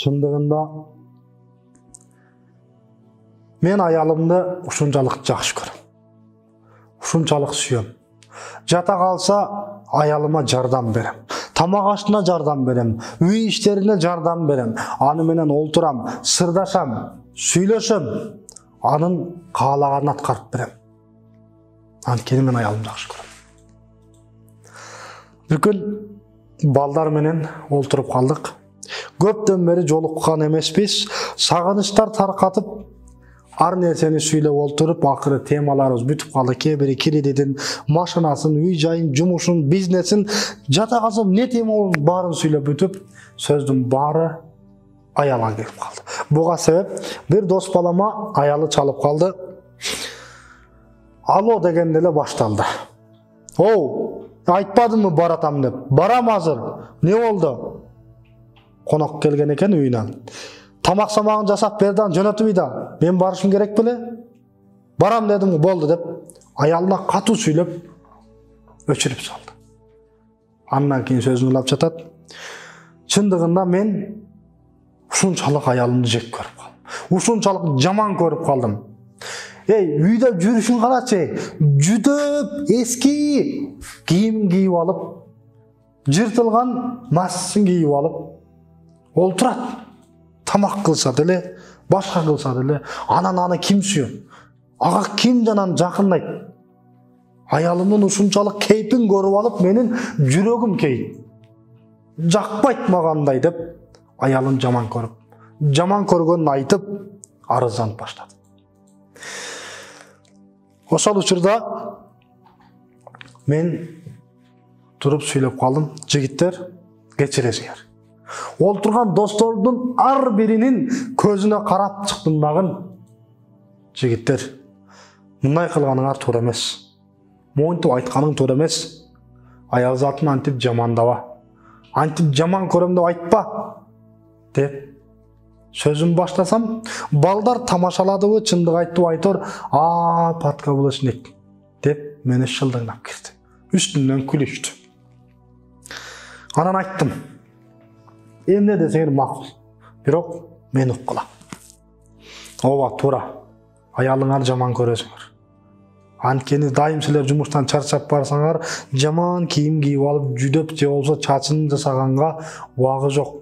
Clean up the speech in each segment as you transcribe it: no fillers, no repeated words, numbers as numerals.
Чындыгында мен аялымды ушунчалык жакшы көрөм. Ушунчалык сүйөм. Жата калса аялыма жардам берем. Тамак ашына жардам берем. Үй иштерине жардам берем. Аны менен олтурам, сырдашам, сүйлөшөм. Анын каалаганын аткарып берем. Анткени мен аялымды жакшы көрөм. Bir gün balдар менен олтуруп калдык. Көптөн бери жолуккан эмеспиз. Сагынычтар таркатып, ар нерсени сүйлөп олтуруп, акыры темаларыбыз бүтүп калды. Кээ бири кредитин, машинасын, үй жайын, жумушун, бизнесин, жата калсам не тема болуп баарын сүйлөп бүтүп, сөздүн баары аялга келип калды. Буга себеп бир дос балама аялы чалып калды. Алло дегенде эле башталды. Оу, айтпадымбы баратам деп. Барам азыр. Не болду? Конок келген экен үйүнөн. Тамак самагын жасап берден жөнөтүп үйдө. Мен барышым керек беле? Барам дедим, болду деп аялына катуу сүйлөп өчүрүп салды. Андан кийин сөзүн улап жатат. Чындыгында мен ушунчалык аялымды жек көрүп калдым. Ушунчалык жаман көрүп калдым. Үйдө жүрүшүн карачы. Жүдөп эски кийим кийип алып, жыртылган маскасын кийип алып олтурат. Тамак кылса деле, башка кылса деле, анан аны ким сүйөт? Ага ким жанан жакындайт? Аялымдын ушунчалык кейпин көрүп алып, менин жүрөгүм кейит. Жакпайт магандай деп аялын жаман көрүп, жаман көргөнүн айтып, арызданып баштады. Ошол учурда мен туруп сүйлөп калдым. Жигиттер, кечиресиңер. Олтурган достордун ар биринин көзүнө карап чыктым дагы. Жигиттер, мындай кылганыңар туура эмес. Монтип айтканың туура эмес. Аял затын антип жамандаба. Антип жаман көрөм деп айтпа. Деп сөзүм баштасам, балдар тамашаладыбы, чындык айтып айтор, подкаблычник деп мени шылдыңдап кирди. Үстүнөн күлүштү. Анан айттым. Эмне десеңер макул. Бирок мен уккула. Ооба, туура. Аялыңар жаман көрөсүңөр. Анткени дайым силер жумуштан чарчап барсаңар, жаман кийим кийип алып, жүдөп же болбосо чачын жасаганга убагы жок.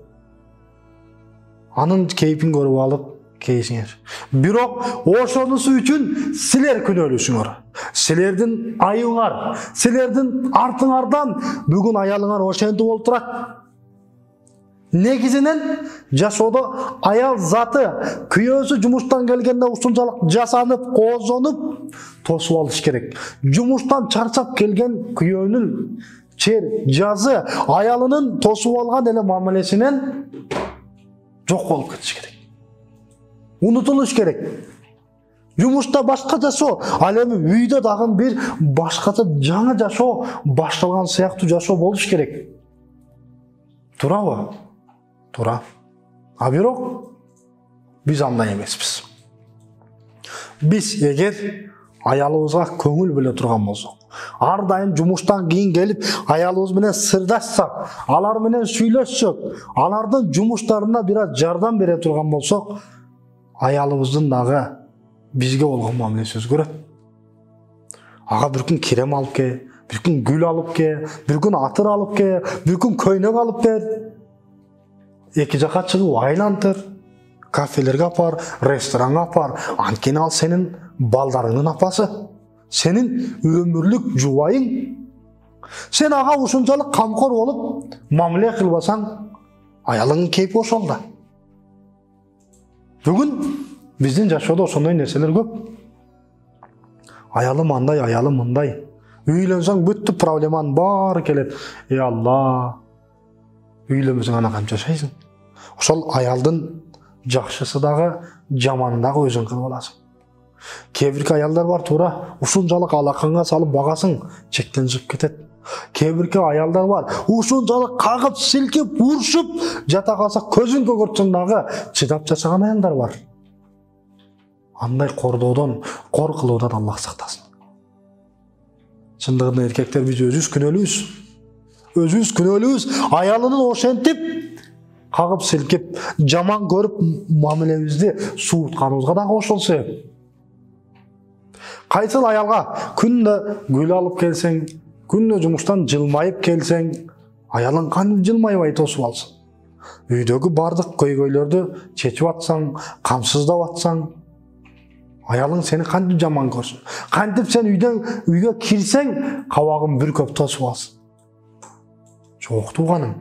Анын кейпин көрүп алып кейсиңер. Бирок ошонусу үчүн силер күнөөлүүсүңөр. Силердин айыңар, силердин артыңардан бүгүн аялыңар ошентип олтурат. Негизинен жашоодо аял заты күйөөсү жумуштан келгенде ушунчалык жасанып, коозонуп тосуп алыш керек. Жумуштан чарчап келген күйөөнүн чер жазы аялынын тосуп алган эле мамилесинен жок болуп кетиш керек. Унутулуш керек. Жумушта башка жашоо, ал эми үйдө дагы бир башкача жаңы жашоо башталган сыяктуу жашоо болуш керек. Туурабы? Туура. А бирок биз андай эмеспиз. Биз эгер аялыбызга көңүл бөлө турган болсок, ар дайым жумуштан кийин келип аялыбыз менен сырдашсак, алар менен сүйлөшсөк, алардын жумуштарына бир аз жардам бере турган болсок, аялыбыздын дагы бизге болгон мамилеси өзгөрөт. Ага бир күн кирем алып ке, бир күн гүл алып ке, бир күн атыр алып ке, бир күн көйнөк алып бер. Эки жака чыгып айлантыр, кафелерге апар, ресторанга апар. Анткени ал сенин балдарыңдын апасы, сенин өмүрлүк жубайың. Сен ага ушунчалык камкор болуп, мамиле кылбасаң, аялыңдын кейпи ошол да. Бүгүн биздин жашоодо ошондой нерселер көп. Аялым андай, аялым мындай. Үйлөнсөң бүттү проблеманын баары келет. Алла. Үйлөнбөсөң ана кантип жашайсың? Ошол аялдын жакшысы дагы, жаманы дагы өзүң кылып аласың. Кээ бирки аялдар бар, туура ушунчалык алаканга салып багасың, чектен чыгып кетет. Кээ бирки аялдар бар, ушунчалык кагып, силкип, урушуп жата калса көзүн көгөртсөң дагы чыдап жашаган аялдар бар. Андай кордоодон, кор кылуудан Аллах сактасын. Чындыгында эркектер биз өзүбүз күнөөлүүбүз. Аялынын ошентип кагып силкип, жаман көрүп мамилебизди суuтканыбызга дагы ошол себеп. Кайсыл аялга күндө гүл алып келсең, күндө жумуштан жылмайып келсең, аялың кантип жылмайбай тосуп алсын? Үйдөгү бардык көйгөйлөрдү чечип атсаң, камсыздап атсаң, аялың сени кантип жаман көрсүн? Кантип сен үйгө кирсең, кабагың бир көп тосуп алсын? Жок тууганым,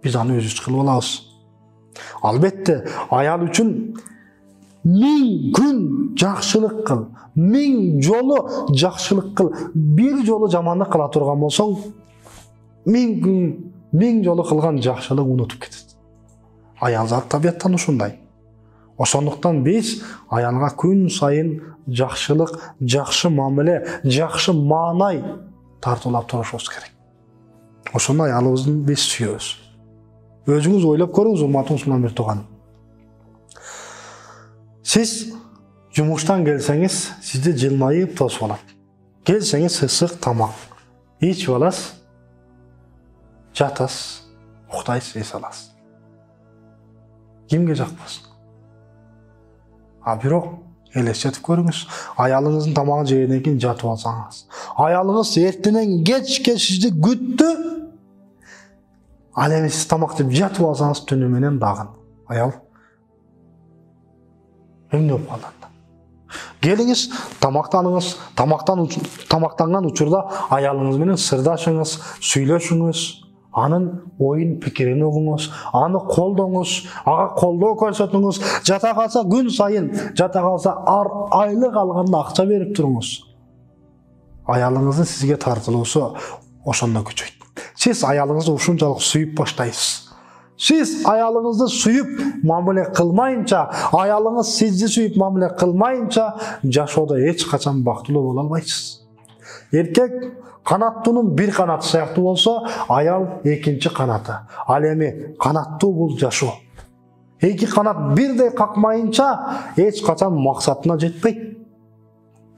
биз аны өзүбүз кылып алабыз. Албетте, аял үчүн 1000 күн жакшылык кыл, 1000 жолу жакшылык кыл, бир жолу жамандык кыла турган болсоң, 1000 күн, 1000 жолу кылган жакшылык унутуп кетет. Аял зат табияттан ушундай. Ошондуктан биз аялга күн сайын жакшылык, жакшы мамиле, жакшы маанай тартуулап турушубуз керек. Ошондо аялыбызды биз сүйөбүз. Өзүңүз ойлоп көрүңүз, урматтуу мусулман бир тууганым. Siz жумуштан келсеңиз, сизди жылмайып тосуп алат. Келсеңиз ысык тамак ичип аласыз, жатасыз, уктайсыз, эс аласыз. Кимге жакпасын? Бирок элестетип көрүңүз, аялыңыздын тамагын жегенден кийин жатып алсаңыз, аялыңыз эртенен кечке сизди күттү, ал эми сиз тамак жеп жатып алсаңыз, түнү менен дагы аял өңдөп калат. Келиңиз, тамактаныңыз, тамактанган учурда аялыңыз менен сырдашыңыз, сүйлөшүңүз, анын оюн пикирин угуңуз, аны колдоңуз, ага колдоо көрсөтүңүз, жата калса күн сайын, жата калса айлык алганда акча берип туруңуз. Аялыңыздын сизге тартылуусу ошондо күчөйт. Сиз аялыңызды ушунчалык сүйүп баштайсыз. Siz ayalınızı suyup mamile kılmayınca, ayalınız sizi suyup mamile kılmayınca, жашоодо эч качан бактылуу боло албайсыз. Эркек канаттуунун бир канаты сыяктуу болсо, аял экинчи канаты. Ал эми канаттуу бул жашоо. Эки канат бирдей какмайынча, эч качан максатына жетпейт.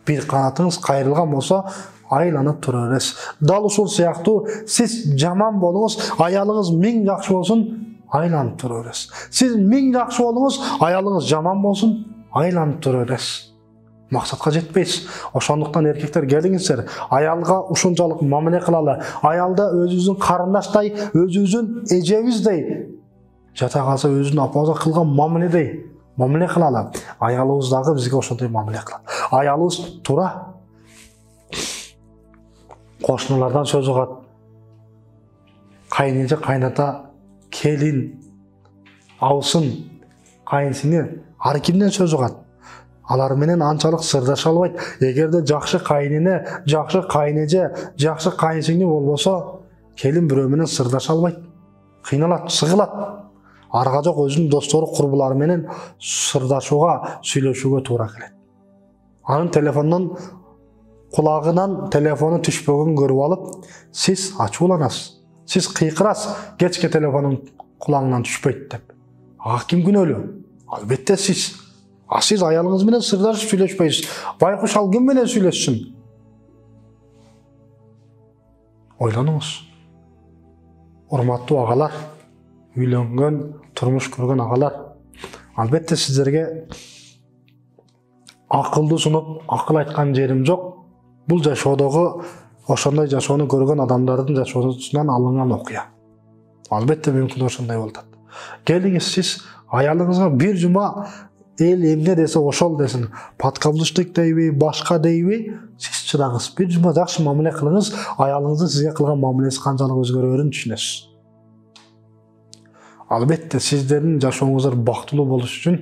Бир канатыңыз кайрылган болсо, айланып тура бересиз. Дал ушул сыяктуу сиз жаман болуңуз, аялыңыз 1000 жакшы болсун, айланып тура бересиз. Сиз 1000 жакшы болуңуз, аялыңыз жаман болсун, айланып тура бересиз. Максатка жетпейсиз. Ошондуктан эркектер келиңиздер, аялга ушунчалык мамиле кылалы. Аялда өзүбүздүн карындаштай, өзүбүздүн эжебиздей, жата калса өзүнүн апабызга кылган мамиледей мамиле кылалы. Аялыбыз дагы бизге ошондой мамиле кылат. Аялыбыз тура кошуналардан сөз угат. Кайнеже, кайната, келин, абысын, кайынсиңи ар кимден сөз угат. Алар менен анчалык сырдаша албайт. Эгерде жакшы кайнине, жакшы кайнеже, жакшы кайынсиңи болбосо, келин бирөө менен сырдаша албайт. Кыйналат, сыгылат. Арга жок өзүнүн достору, курбулары менен сырдашууга, сүйлөшүүгө туура келет. Анын телефондон кулагынан телефону түшпөгөн көрүп алып, сиз ачууланасыз. Сиз кыйкырасыз, кечке телефонун кулагынан түшпөйт деп. Ага ким күнөөлүү? Албетте сиз. Сиз аялыңыз менен сырдашып сүйлөшпөйсүз. Байкуш ал ким менен сүйлөшсүн? Ойлонуңуз. Урматтуу агалар, үйлөнгөн, турмуш көргөн агалар, албетте сиздерге акылды сунуп, акыл айткан жерим жок. Бул жашоодогу ошондой жашоону көргөн адамдардын жашоосунан алынган окуя. Албетте мүмкүн ошондой болот. Келиңиз, сиз аялыңызга бир жума эл эмне десе ошол десин, подкаблыштык дейби, башка дейби, сиз чыдаңыз. Бир жума жакшы мамиле кылыңыз, аялыңыздын сизге кылган мамилеси канчалык өзгөрөрүн түшүнөсүз. Албетте сиздердин жашооңуздар бактылуу болуш үчүн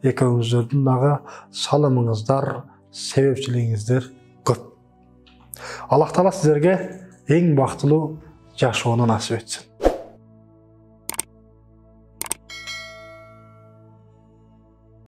экөөңүздөрдүн дагы салымыңыздар, себепчилигиңиздер көп. Аллах Таала сиздерге эң бактылуу жашоону насип этсин.